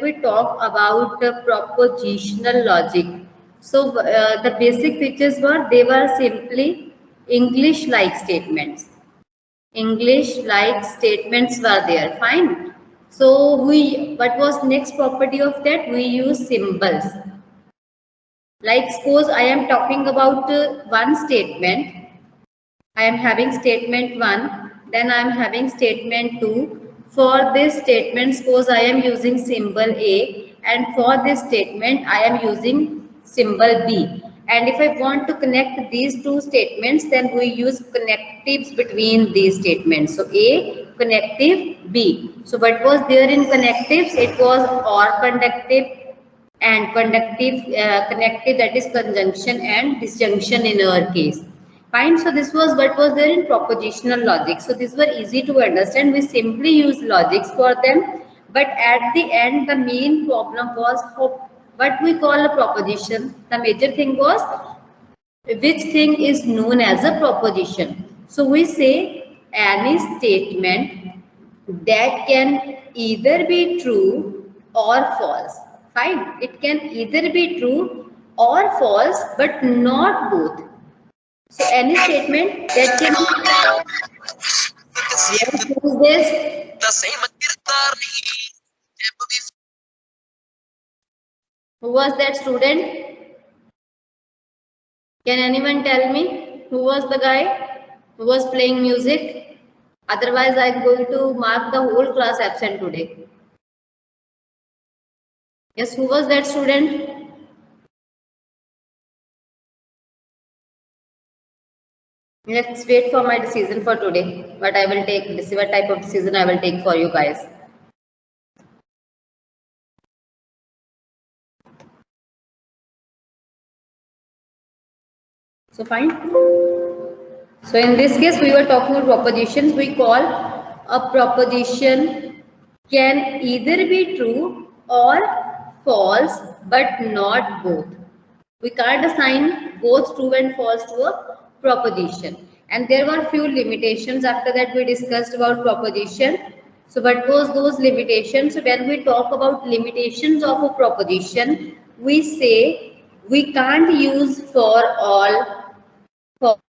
we talk about the propositional logic, so the basic features were they were simply English-like statements. English-like statements were there. Fine. So what was next property of that? We use symbols. Like suppose I am talking about one statement. I am having statement 1, then I am having statement 2. For this statement, suppose I am using symbol A, and for this statement, I am using symbol B. And if I want to connect these two statements, then we use connectives between these statements. So A, connective, B. So what was there in connectives? It was or conjunctive and conductive, connective, that is conjunction and disjunction in our case. Fine. So this was what was there in propositional logic. So these were easy to understand. We simply use logics for them. But at the end, the main problem was what we call a proposition. The major thing was which thing is known as a proposition. So we say any statement that can either be true or false. Fine. It can either be true or false, but not both. So any statement that can use this. Who was that student? Can anyone tell me who was the guy who was playing music? Otherwise, I am going to mark the whole class absent today. Yes, who was that student? Let's wait for my decision for today. What I will take, what type of decision I will take for you guys. So fine. So in this case, we were talking about propositions. We call a proposition can either be true or false, but not both. We can't assign both true and false to a proposition. And there were few limitations. After that, we discussed about proposition. So what was those limitations? So when we talk about limitations of a proposition, we say we can't use for all, for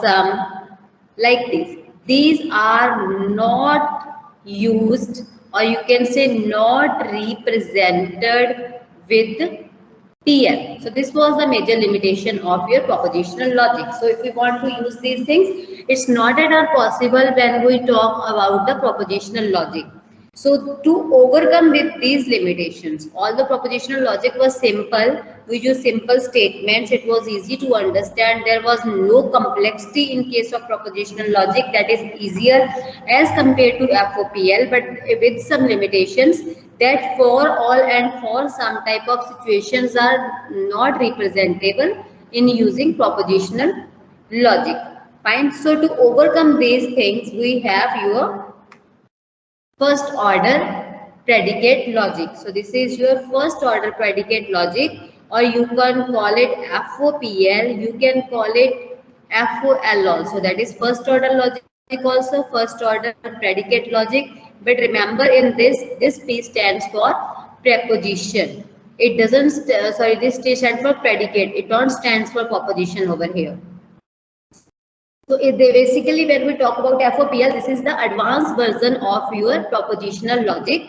some, like this. These are not used, or you can say not represented with TL. So this was the major limitation of your propositional logic. So if we want to use these things, it's not at all possible when we talk about the propositional logic. So to overcome with these limitations, all the propositional logic was simple. We use simple statements. It was easy to understand. There was no complexity in case of propositional logic. That is easier as compared to FOPL, but with some limitations that for all and for some type of situations are not representable in using propositional logic. Fine. So to overcome these things, we have your first order predicate logic. So this is your first order predicate logic, or you can call it FOPL, you can call it FOL also. That is first order logic also, first order predicate logic. But remember in this P stands for preposition. It doesn't, this T stands for predicate. It don't stands for proposition over here. So basically when we talk about FOPL, this is the advanced version of your propositional logic.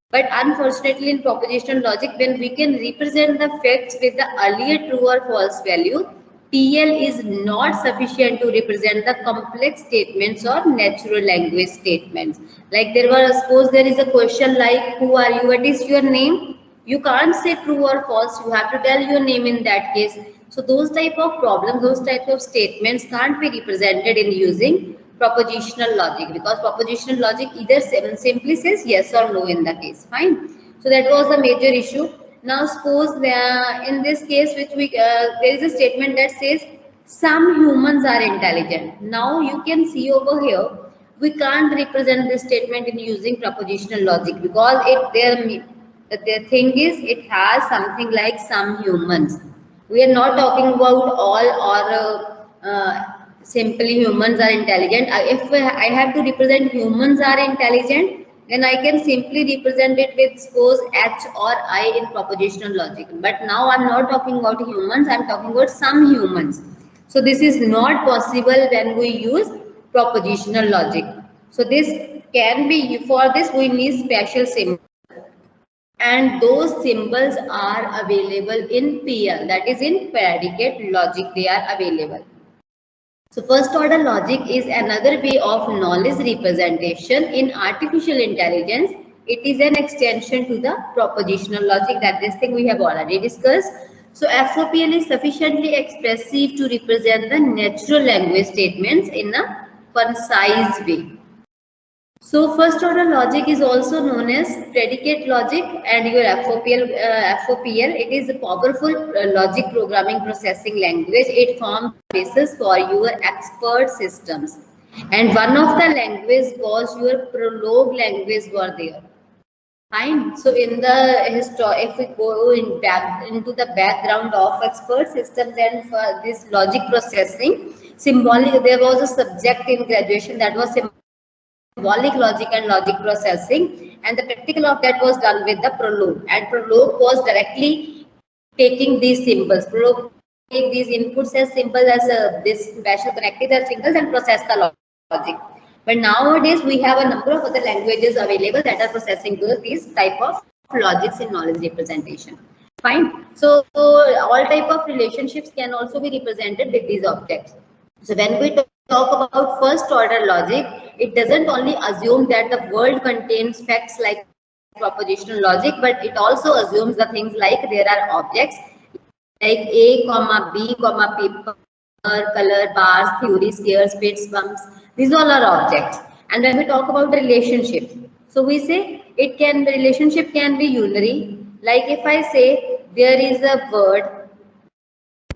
But unfortunately in propositional logic, when we can represent the facts with the earlier true or false value, TL is not sufficient to represent the complex statements or natural language statements. Like suppose there is a question like, who are you? What is your name? You can't say true or false. You have to tell your name in that case. So those type of problems, those type of statements can't be represented in using propositional logic, because propositional logic either simply says yes or no in the case. Fine. So that was the major issue. Now suppose in this case, which there is a statement that says some humans are intelligent. Now you can see over here, we can't represent this statement in using propositional logic, because the thing is it has something like some humans. We are not talking about all or simply humans are intelligent. If I have to represent humans are intelligent, then I can simply represent it with suppose H or I in propositional logic. But now I'm not talking about humans, I'm talking about some humans. So this is not possible when we use propositional logic. So this can be, for this we need special symbols, and those symbols are available in PL, that is in predicate logic, they are available. So first order logic is another way of knowledge representation in artificial intelligence. It is an extension to the propositional logic, that this thing we have already discussed. So FOPL is sufficiently expressive to represent the natural language statements in a concise way. So first order logic is also known as predicate logic, and your FOPL, it is a powerful logic programming processing language. It forms basis for your expert systems. And one of the language was your prologue language were there. Fine. So in the if we go into the background of expert system, then for this logic processing, symbolic, there was a subject in graduation that was symbolic logic and logic processing, and the practical of that was done with the prologue, and prologue was directly taking these symbols. Prologue take these inputs as symbols as this special connected as symbols and process the logic. But nowadays we have a number of other languages available that are processing these type of logics in knowledge representation. Fine. So all type of relationships can also be represented with these objects. So when we talk about first order logic, it doesn't only assume that the world contains facts like propositional logic, but it also assumes the things like there are objects like A, comma, B, comma, paper, color, bars, theory, stairs, pits, bumps. These all are objects. And when we talk about relationships, so we say the relationship can be unary. Like if I say there is a bird,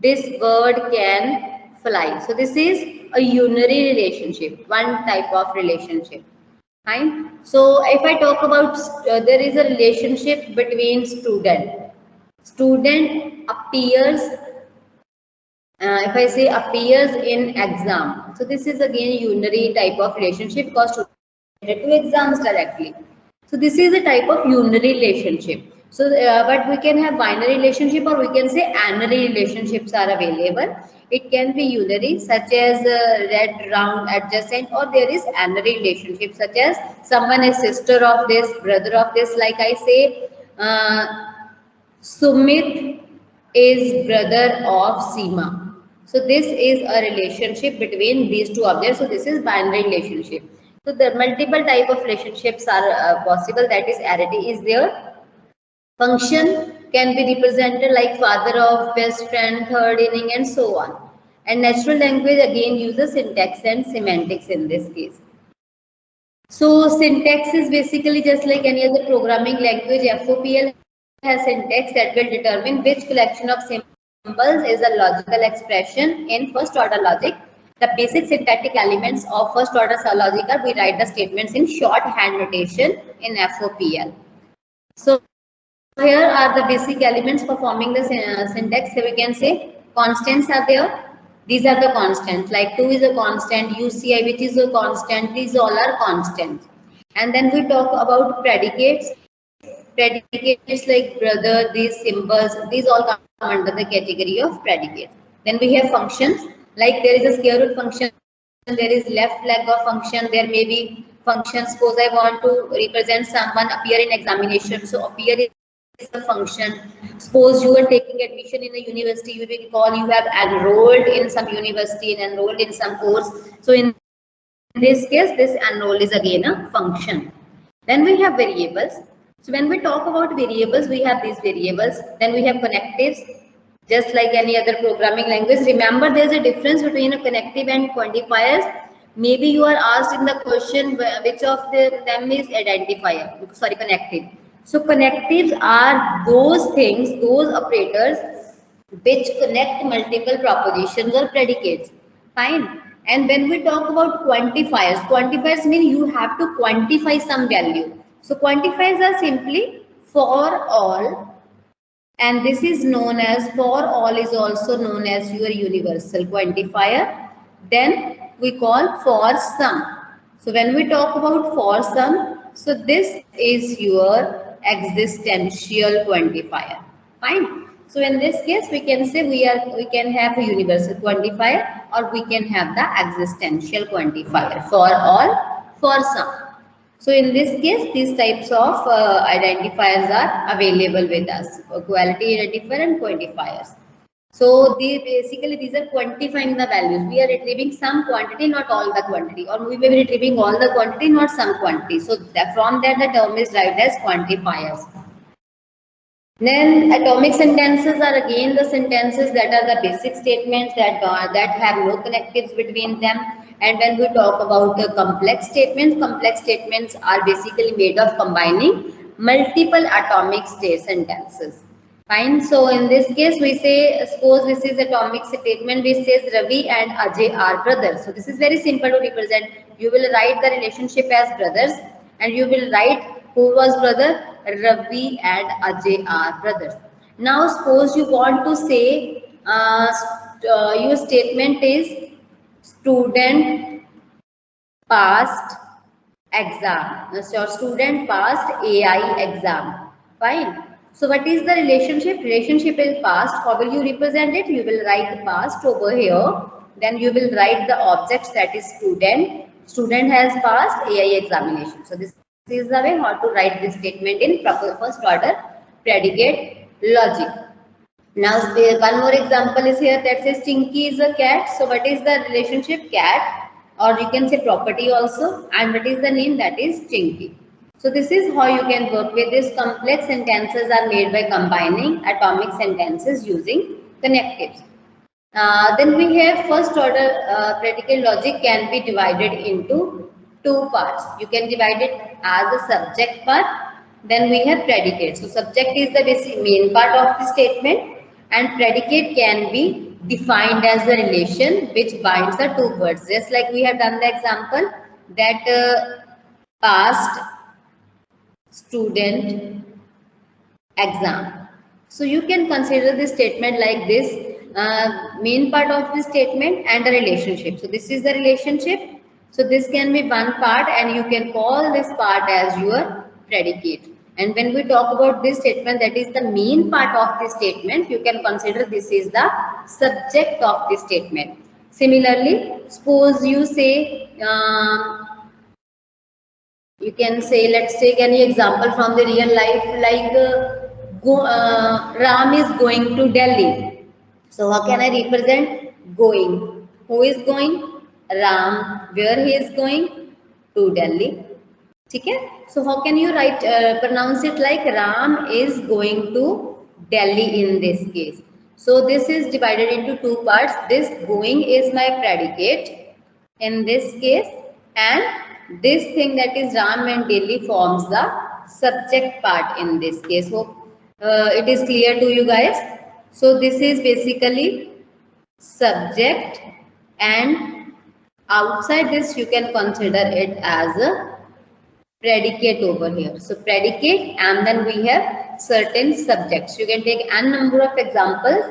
this bird can fly. So this is a unary relationship, one type of relationship. Fine. So if I talk about there is a relationship between student. Student appears. If I say appears in exam, so this is again unary type of relationship because student related to exams directly. So this is a type of unary relationship. So, but we can have binary relationship, or we can say anary relationships are available. It can be unary, such as red, round, adjacent, or there is anary relationship, such as someone is sister of this, brother of this. Like I say, Sumit is brother of Seema. So this is a relationship between these two objects. So this is binary relationship. So the multiple type of relationships are possible. That is arity is there. Function can be represented like father of, best friend, third inning, and so on. And natural language again uses syntax and semantics in this case. So syntax is basically just like any other programming language. FOPL has syntax that will determine which collection of symbols is a logical expression in first order logic. The basic syntactic elements of first order logic are we write the statements in shorthand notation in FOPL. So here are the basic elements for forming the syntax. So we can say constants are there. These are the constants, like 2 is a constant, UCI which is a constant, these all are constants. And then we talk about predicates. Predicates like brother, these symbols, these all come under the category of predicates. Then we have functions, like there is a square root function, there is left leg of function, there may be functions. Suppose I want to represent someone appear in examination, so appear is a function. Suppose you are taking admission in a university, you will call you have enrolled in some university and enrolled in some course. So in this case, this enroll is again a function. Then we have variables. So when we talk about variables, we have these variables. Then we have connectives, just like any other programming language. Remember, there is a difference between a connective and quantifiers. Maybe you are asked in the question which of them is identifier, sorry, connective. So connectives are those things, those operators which connect multiple propositions or predicates. Fine. And when we talk about quantifiers, quantifiers mean you have to quantify some value. So quantifiers are simply for all, and this is known as for all is also known as your universal quantifier. Then we call for some. So when we talk about for some, So this is your existential quantifier. Fine. So in this case, we can say we can have a universal quantifier or we can have the existential quantifier for all, for some. So in this case, these types of identifiers are available with us, quality identifier and quantifiers. So these are quantifying the values. We are retrieving some quantity, not all the quantity, or we may be retrieving all the quantity, not some quantity. So from that the term is derived as quantifiers. Then atomic sentences are again the sentences that are the basic statements that have no connectives between them. And when we talk about complex statements are basically made of combining multiple atomic state sentences. Fine. So in this case, we say, suppose this is atomic statement which says Ravi and Ajay are brothers. So this is very simple to represent. You will write the relationship as brothers, and you will write who was brother. Ravi and Ajay are brothers. Now suppose you want to say your statement is student passed exam. Your student passed AI exam. Fine. So what is the relationship? Relationship is past. How will you represent it? You will write past over here. Then you will write the objects, that is student. Student has passed AI examination. So this is the way how to write this statement in proper first order predicate logic. Now one more example is here that says Chinky is a cat. So what is the relationship? Cat, or you can say property also, and what is the name? That is Chinky. So this is how you can work with this. Complex sentences are made by combining atomic sentences using connectives. Then we have first order predicate logic can be divided into two parts. You can divide it as a subject part. Then we have predicate. So subject is the basic main part of the statement, and predicate can be defined as the relation which binds the two words. Just like we have done the example that passed student exam. So you can consider this statement like this. Main part of the statement and the relationship. So this is the relationship. So this can be one part, and you can call this part as your predicate. And when we talk about this statement, that is the main part of the statement, you can consider this is the subject of the statement. Similarly, suppose you say, you can say, let's take any example from the real life, like Ram is going to Delhi. So how can I represent going? Who is going? Ram. Where he is going? To Delhi. Okay? So how can you write, pronounce it like Ram is going to Delhi in this case. So this is divided into two parts. This going is my predicate in this case, and this thing that is Ram and Delhi forms the subject part in this case. Hope it is clear to you guys. So this is basically subject, and outside this you can consider it as a predicate over here. So predicate, and then we have certain subjects. You can take n number of examples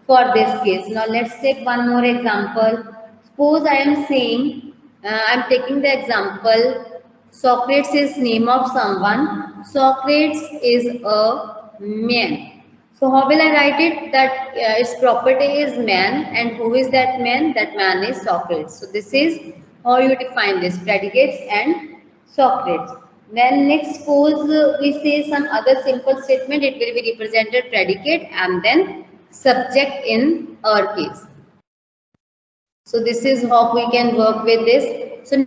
for this case. Now let's take one more example. Suppose I am saying, I am taking the example, Socrates is name of someone. Socrates is a man. So how will I write it? That its property is man, and who is that man? That man is Socrates. So this is how you define this, predicates and Socrates. Then next, suppose we say some other simple statement, it will be represented predicate and then subject in our case. So this is how we can work with this. So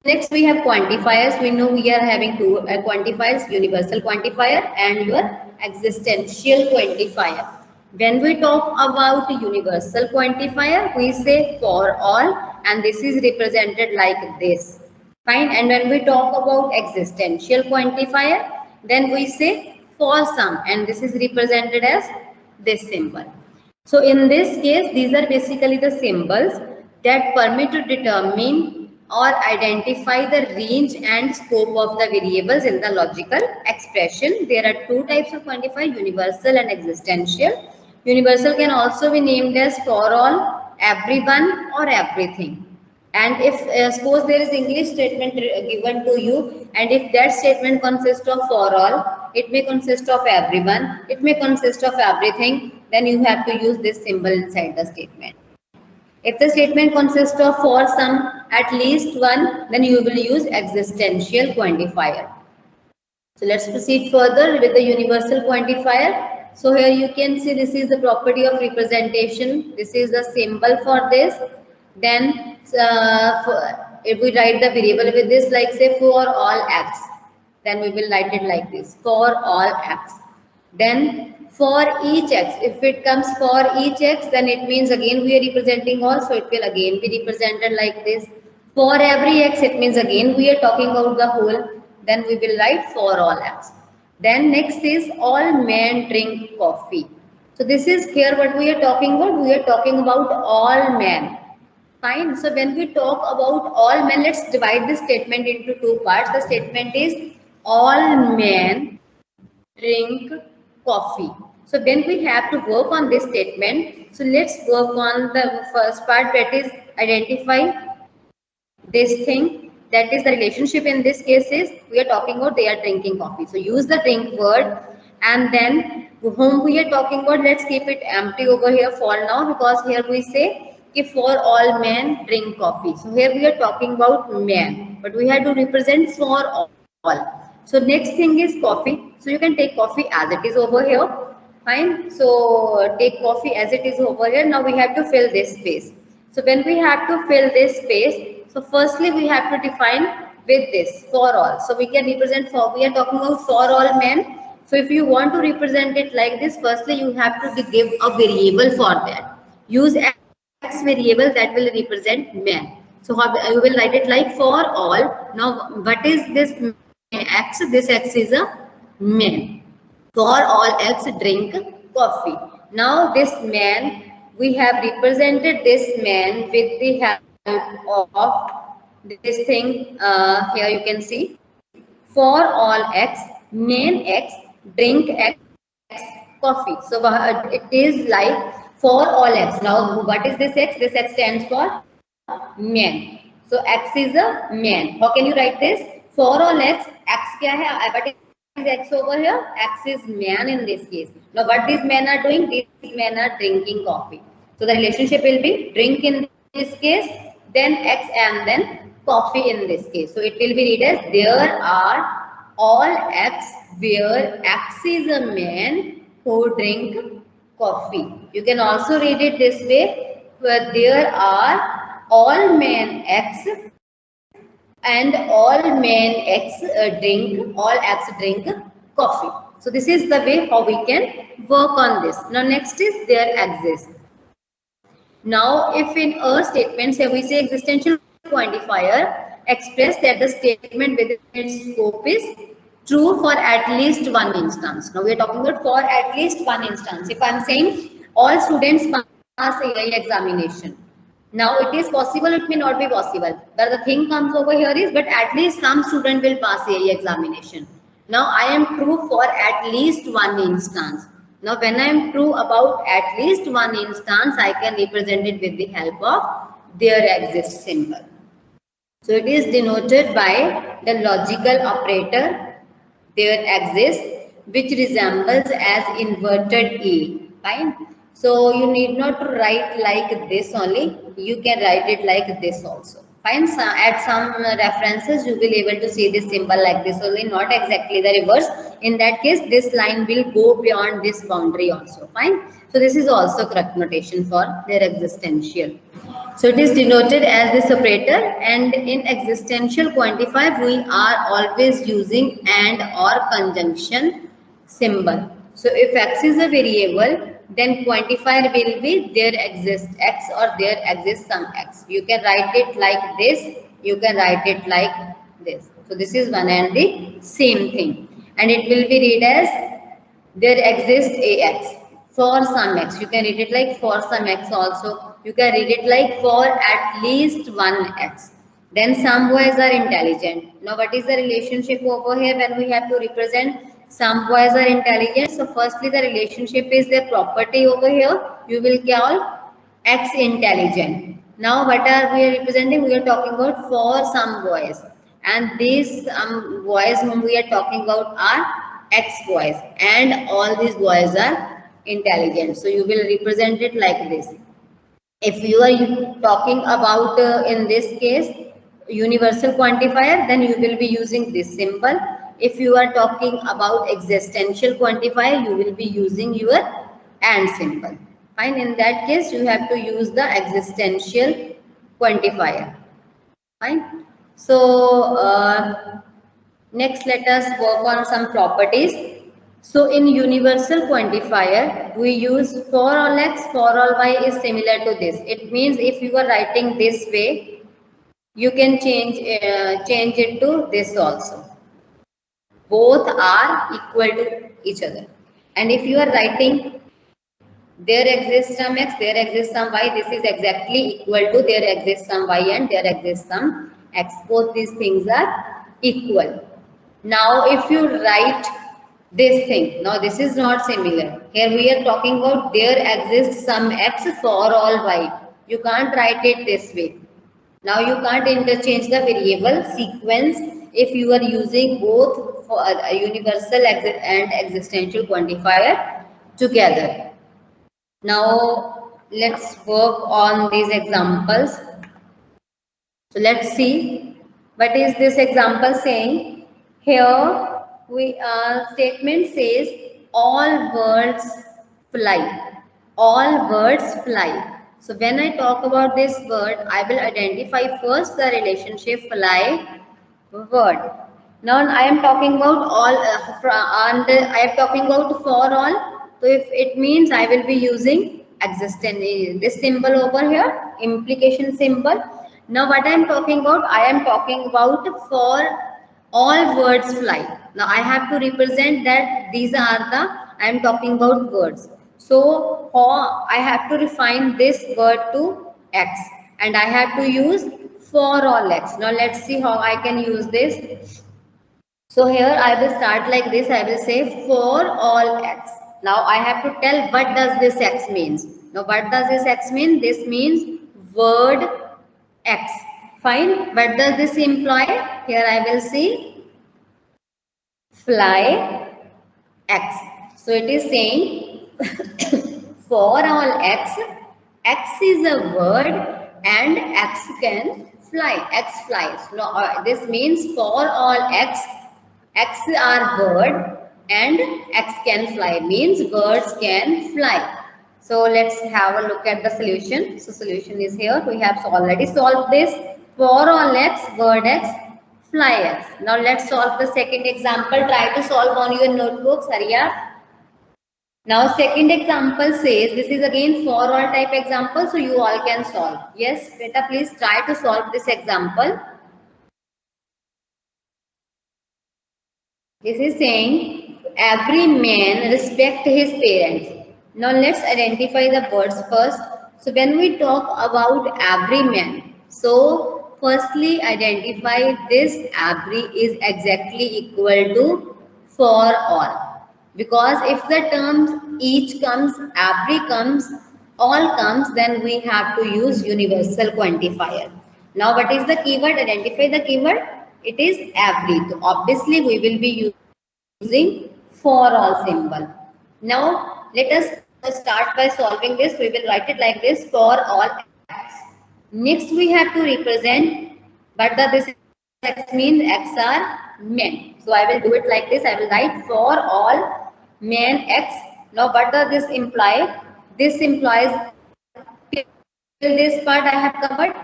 next we have quantifiers. We know we are having two quantifiers, universal quantifier and your existential quantifier. When we talk about universal quantifier, we say for all, and this is represented like this. Fine. And when we talk about existential quantifier, then we say for some, and this is represented as this symbol. So in this case, these are basically the symbols that permit to determine or identify the range and scope of the variables in the logical expression. There are two types of quantifier, universal and existential. Universal can also be named as for all, everyone, or everything. And if suppose there is English statement given to you, and if that statement consists of for all, it may consist of everyone, it may consist of everything, then you have to use this symbol inside the statement. If the statement consists of for some, at least one, then you will use existential quantifier. So let's proceed further with the universal quantifier. So here you can see this is the property of representation. This is the symbol for this. Then if we write the variable with this, like say for all x, then we will write it like this, for all x. Then for each x, if it comes for each x, then it means again we are representing all, so it will again be represented like this. For every x, it means again we are talking about the whole, then we will write for all x. Then next is all men drink coffee. So this is here what we are talking about. We are talking about all men. Fine. So when we talk about all men, let's divide this statement into two parts. The statement is all men drink coffee. So when we have to work on this statement, so let's work on the first part, that is identify this thing, that is the relationship. In this case is we are talking about they are drinking coffee, so use the drink word. And then whom we are talking about, let's keep it empty over here for now, because here we say if for all men drink coffee. So here we are talking about men, but we have to represent for all. So next thing is coffee. So you can take coffee as it is over here. Fine. So take coffee as it is over here. Now we have to fill this space. So when we have to fill this space, so firstly we have to define with this for all. So we can represent for, we are talking about for all men. So if you want to represent it like this, firstly you have to give a variable for that. Use x variable that will represent men. So you will write it like for all. Now what is this x? This x is a man. For all x drink coffee. Now this man, we have represented this man with the help of this thing. Here you can see for all x, man x, drink x, coffee. So it is like for all x. Now what is this x? This x stands for man. So x is a man. How can you write this? For all x, x kya hai? What is x over here? X is man in this case. Now what these men are doing? These men are drinking coffee. So the relationship will be drink in this case, then x, and then coffee in this case. So it will be read as there are all x where x is a man who drink coffee. You can also read it this way, where there are all men x and all men x drink coffee. So this is the way how we can work on this. Now next is there exists. Now if in a statement say we say existential quantifier express that the statement within its scope is true for at least one instance. Now we are talking about for at least one instance. If I am saying all students pass AI examination, now it is possible, it may not be possible. But the thing comes over here is, but at least some student will pass AI examination. Now I am true for at least one instance. Now when I am true about at least one instance, I can represent it with the help of there exists symbol. So it is denoted by the logical operator there exists, which resembles as inverted A. Fine. So you need not to write like this only. You can write it like this also. Fine. So at some references you will be able to see this symbol like this only, not exactly the reverse. In that case, this line will go beyond this boundary also. Fine. So this is also correct notation for their existential. So it is denoted as this operator, and in existential quantifier we are always using and or conjunction symbol. So if x is a variable, then quantifier will be there exists x or there exists some x. You can write it like this, you can write it like this. So this is one and the same thing, and it will be read as there exists ax for some x. You can read it like for some x also. You can read it like for at least one x. Then some boys are intelligent. Now what is the relationship over here when we have to represent some boys are intelligent? So firstly the relationship is their property over here. You will call x intelligent. Now what are we representing? We are talking about for some boys, and these boys whom we are talking about are X boys, and all these boys are intelligent. So you will represent it like this. If you are talking about in this case universal quantifier, then you will be using this symbol. If you are talking about existential quantifier, you will be using your and symbol. Fine, in that case you have to use the existential quantifier. Fine. So next let us work on some properties. So in universal quantifier, we use for all x, for all y is similar to this. It means if you are writing this way, you can change it to this also. Both are equal to each other. And if you are writing there exists some x, there exists some y, this is exactly equal to there exists some y and there exists some x. Both these things are equal. Now if you write this thing, now this is not similar. Here we are talking about there exists some x for all y. You can't write it this way. Now you can't interchange the variable sequence if you are using both for a universal and existential quantifier together. Now let's work on these examples. So let's see what is this example saying. Here statement says all birds fly. All birds fly. So when I talk about this word, I will identify first the relationship fly word. Now I am talking about all and I am talking about for all. So if it means I will be using existent this symbol over here, implication symbol. Now what I am talking about, I am talking about for all words fly. Now I have to represent that these are the, I am talking about words. So I have to refine this word to x and I have to use for all x. Now let's see how I can use this. So here I will start like this. I will say for all x. Now I have to tell what does this x means. Now what does this x mean? This means word x. Fine. What does this imply? Here I will see fly x. So it is saying for all x, x is a word and x can fly. X flies. No, this means for all x, x are bird and x can fly, means birds can fly. So let's have a look at the solution. So solution is here. We have already solved this. For all x, bird x, fly x. Now let's solve the second example. Try to solve on your notebooks. Hurry up. Now second example says, this is again for all type example, so you all can solve. Yes, beta, please try to solve this example. This is saying every man respect his parents. Now let's identify the words first. So when we talk about every man, so firstly identify this every is exactly equal to for all. Because if the terms each comes, every comes, all comes, then we have to use universal quantifier. Now what is the keyword? Identify the keyword. It is every. So obviously we will be using for all symbol. Now let us start by solving this. We will write it like this, for all x. Next we have to represent what does this x means. X are men. So I will do it like this. I will write for all men x. Now what does this imply? This implies till this part I have covered.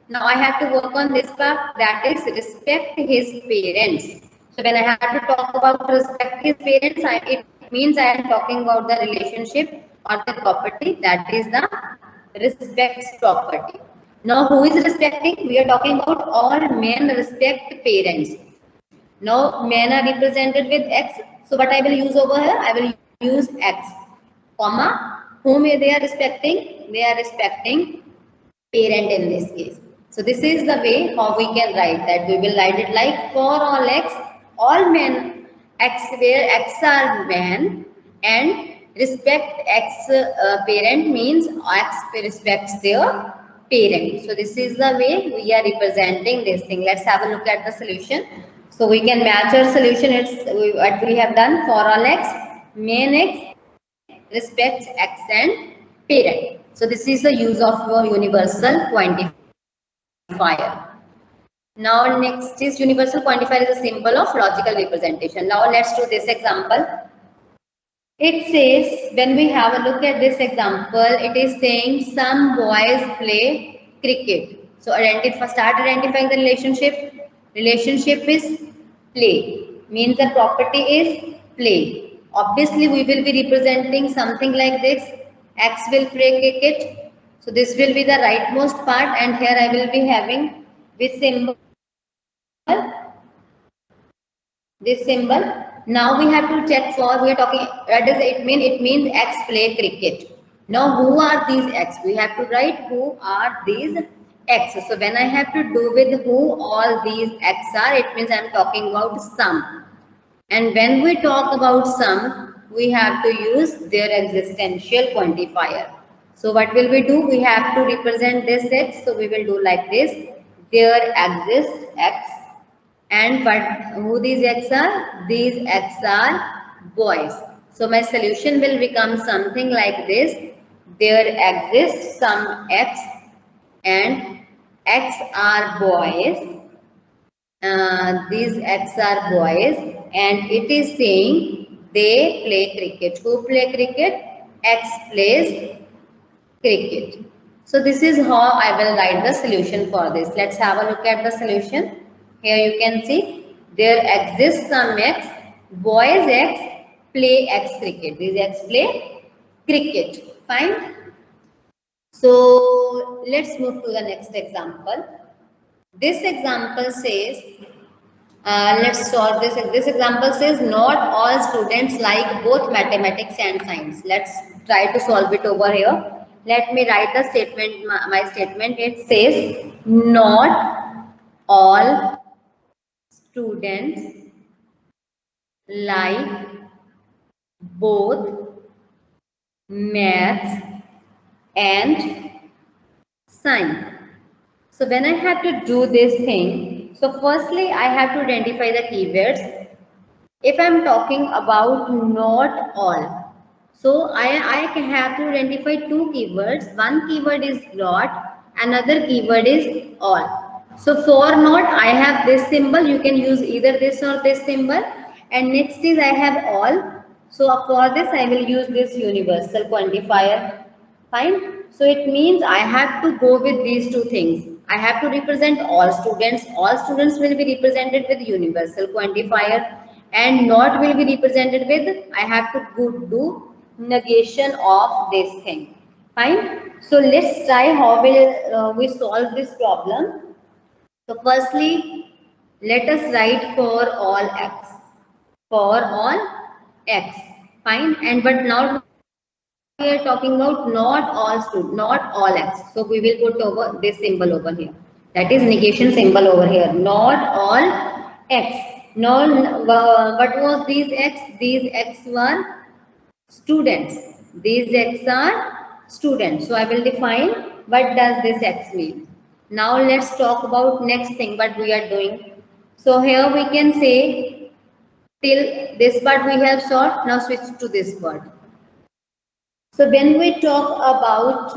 Now I have to work on this part, that is respect his parents. So when I have to talk about respect his parents, it means I am talking about the relationship or the property, that is the respects property. Now who is respecting? We are talking about all men respect parents. Now men are represented with x. So what I will use over here? I will use x, comma, whom they are respecting? They are respecting parent in this case. So this is the way how we can write that. We will write it like for all x, all men x, where x are men, and respect x parent means x respects their parent. So this is the way we are representing this thing. Let's have a look at the solution. So we can match our solution. What we have done for all x, main x respects x and parent. So this is the use of universal quantifier. Now next is universal quantifier is a symbol of logical representation. Now let's do this example. It says, when we have a look at this example, it is saying some boys play cricket. So start identifying the relationship. Relationship is play. Means the property is play. Obviously, we will be representing something like this. X will play cricket. So this will be the rightmost part, and here I will be having this symbol. This symbol. Now we have to check for, we are talking, what does it mean? It means X play cricket. Now who are these X? We have to write who are these X. So when I have to do with who all these X are, it means I am talking about some. And when we talk about some, we have to use their existential quantifier. So what will we do? We have to represent this X. So we will do like this. There exists X. And who these X are? These X are boys. So my solution will become something like this. There exists some X and X are boys. These X are boys, and it is saying they play cricket. Who play cricket? X plays cricket. So this is how I will write the solution for this. Let's have a look at the solution. Here you can see there exists some X, boys X play X cricket. These X play cricket. Fine. So let's move to the next example. This example says, let's solve this. This example says not all students like both mathematics and science. Let's try to solve it over here. Let me write the statement, my statement. It says not all students like both maths and science. So when I have to do this thing, so firstly I have to identify the keywords. If I am talking about not all, so I have to identify two keywords. One keyword is not, another keyword is all. So for not, I have this symbol. You can use either this or this symbol. And next is I have all. So for this I will use this universal quantifier. Fine. So it means I have to go with these two things. I have to represent all students. All students will be represented with universal quantifier, and not will be represented with, I have to do negation of this thing. Fine. So let's try how will we solve this problem. So firstly, let us write for all X. For all X. Fine. And but now we are talking about not all students, not all X. So we will put over this symbol over here. That is negation symbol over here. Not all X. Now, what was these X? These X were students. These X are students. So I will define what does this X mean. Now let's talk about next thing what we are doing. So here we can say till this part we have solved. Now switch to this part. So when we talk about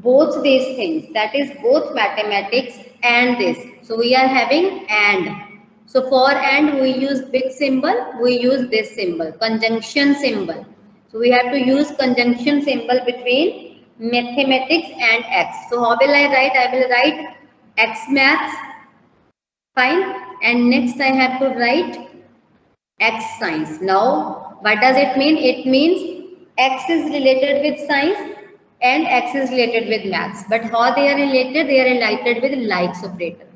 both these things, that is both mathematics and this. So we are having and. So for and we use big symbol, we use this symbol, conjunction symbol. So we have to use conjunction symbol between mathematics and X. So how will I write? I will write X maths, fine. And next I have to write X science. Now what does it mean? It means X is related with science and X is related with maths. But how they are related? They are related with likes operator.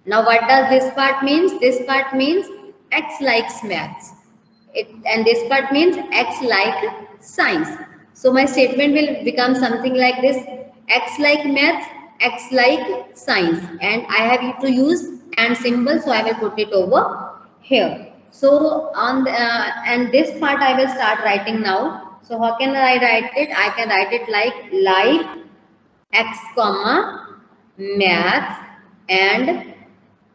Now what does this part means? This part means X likes maths. And this part means X like science. So my statement will become something like this. X like maths, X like science. And I have to use and symbol. So I will put it over here. So on the, and this part I will start writing now. So how can I write it? I can write it like x comma maths and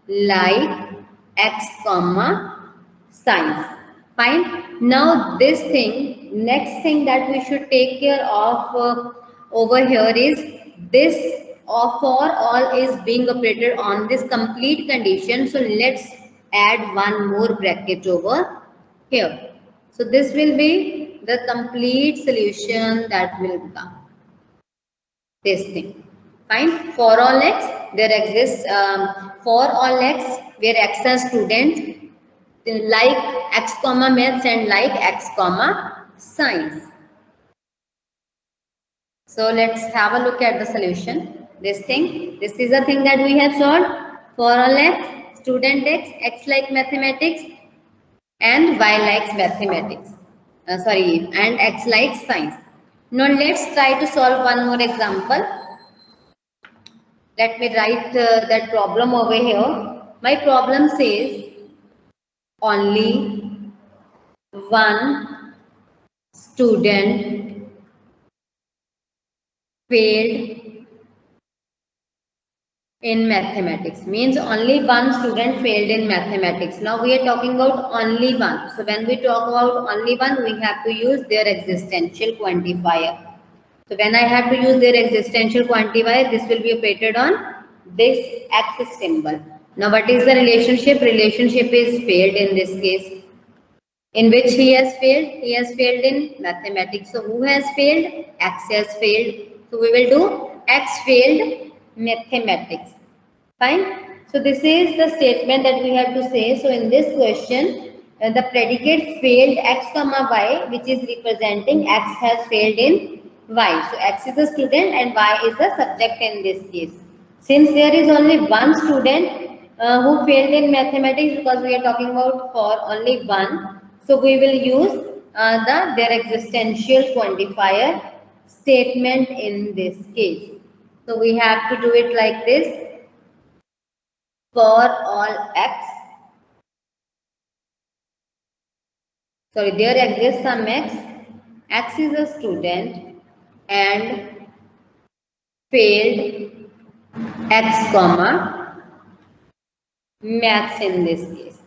like x comma science. Fine. Now this thing, next thing that we should take care of over here is this for all is being operated on this complete condition. So let's add one more bracket over here. So this will be the complete solution that will come. This thing. Fine. For all x, there exists for all x where x are students like x comma maths and like x comma science. So let's have a look at the solution. This is a thing that we have solved for all x, student x like mathematics and y likes mathematics. And x likes science. Now let's try to solve one more example. Let me write that problem over here. My problem says only one student failed in mathematics. Means only one student failed in mathematics. Now we are talking about only one. So when we talk about only one, we have to use their existential quantifier. So when I have to use their existential quantifier, this will be operated on this x symbol. Now what is the relationship? Relationship is failed in this case. In which he has failed? He has failed in mathematics. So who has failed? X has failed. So we will do X failed mathematics. Fine. So this is the statement that we have to say. So in this question, the predicate failed x comma y, which is representing x has failed in y. So x is the student and y is the subject in this case. Since there is only one student who failed in mathematics, because we are talking about for only one, so we will use their existential quantifier statement in this case. So we have to do it like this. For all x, sorry, there exists some x is a student and failed x comma maths in this case.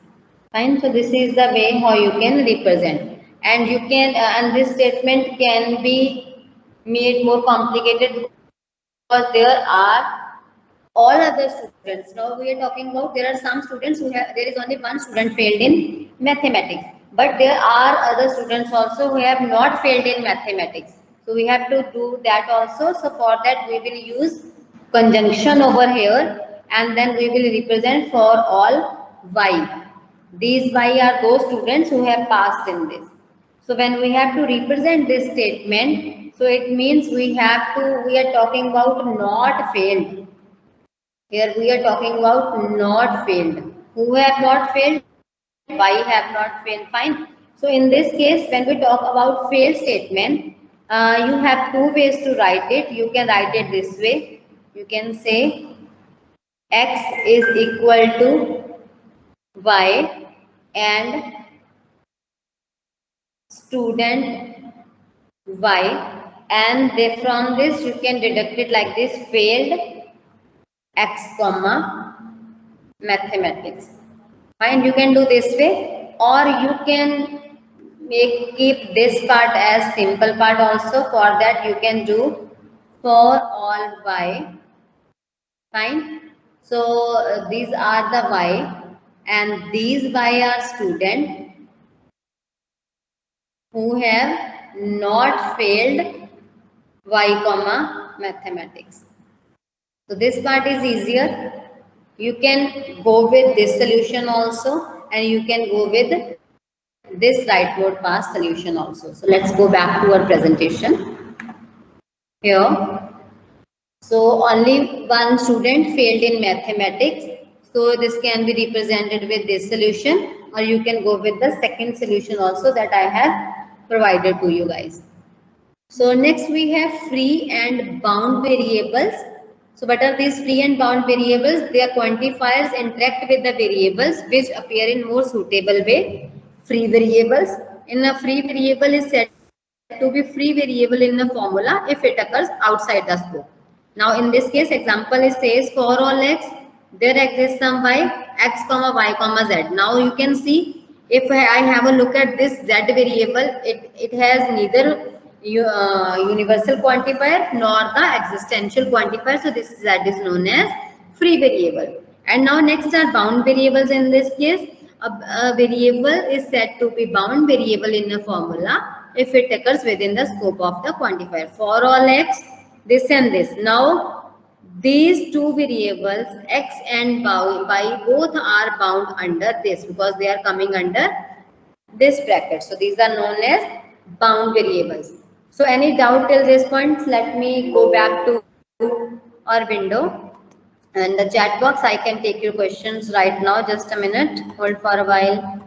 Fine. So this is the way how you can represent, and you can and this statement can be made more complicated because there are all other students. Now we are talking about there are some students who have, there is only one student failed in mathematics, but there are other students also who have not failed in mathematics. So we have to do that also. So for that we will use conjunction over here, and then we will represent for all y. These y are those students who have passed in this. So when we have to represent this statement, so it means we are talking about not failed. Here we are talking about not failed. Who have not failed? Why have not failed? Fine. So in this case, when we talk about failed statement, you have two ways to write it. You can write it this way. You can say x is equal to y and student y, and from this you can deduct it like this: failed x comma mathematics. Fine, you can do this way, or you can keep this part as simple part also. For that you can do for all y. Fine. So these are the y, and these y are student who have not failed y comma mathematics. So this part is easier. You can go with this solution also, and you can go with this right mode pass solution also. So let's go back to our presentation here. So only one student failed in mathematics. So this can be represented with this solution, or you can go with the second solution also that I have provided to you guys. So next we have free and bound variables. So what are these free and bound variables? They are quantifiers interact with the variables which appear in more suitable way. Free variables. In a free variable is said to be free variable in the formula if it occurs outside the scope. Now in this case, example it says for all x, there exists some y, x comma y comma z. Now you can see if I have a look at this z variable, it has neither universal quantifier nor the existential quantifier. So this z is known as free variable. And now next are bound variables. In this case, a variable is said to be bound variable in a formula if it occurs within the scope of the quantifier. For all x, this and this. Now these two variables x and y both are bound under this because they are coming under this bracket. So these are known as bound variables. So any doubt till this point? Let me go back to our window and the chat box. I can take your questions right now. Just a minute. Hold for a while.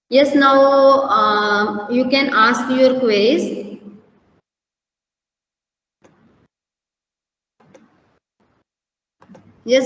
Yes, now you can ask your queries. Yes.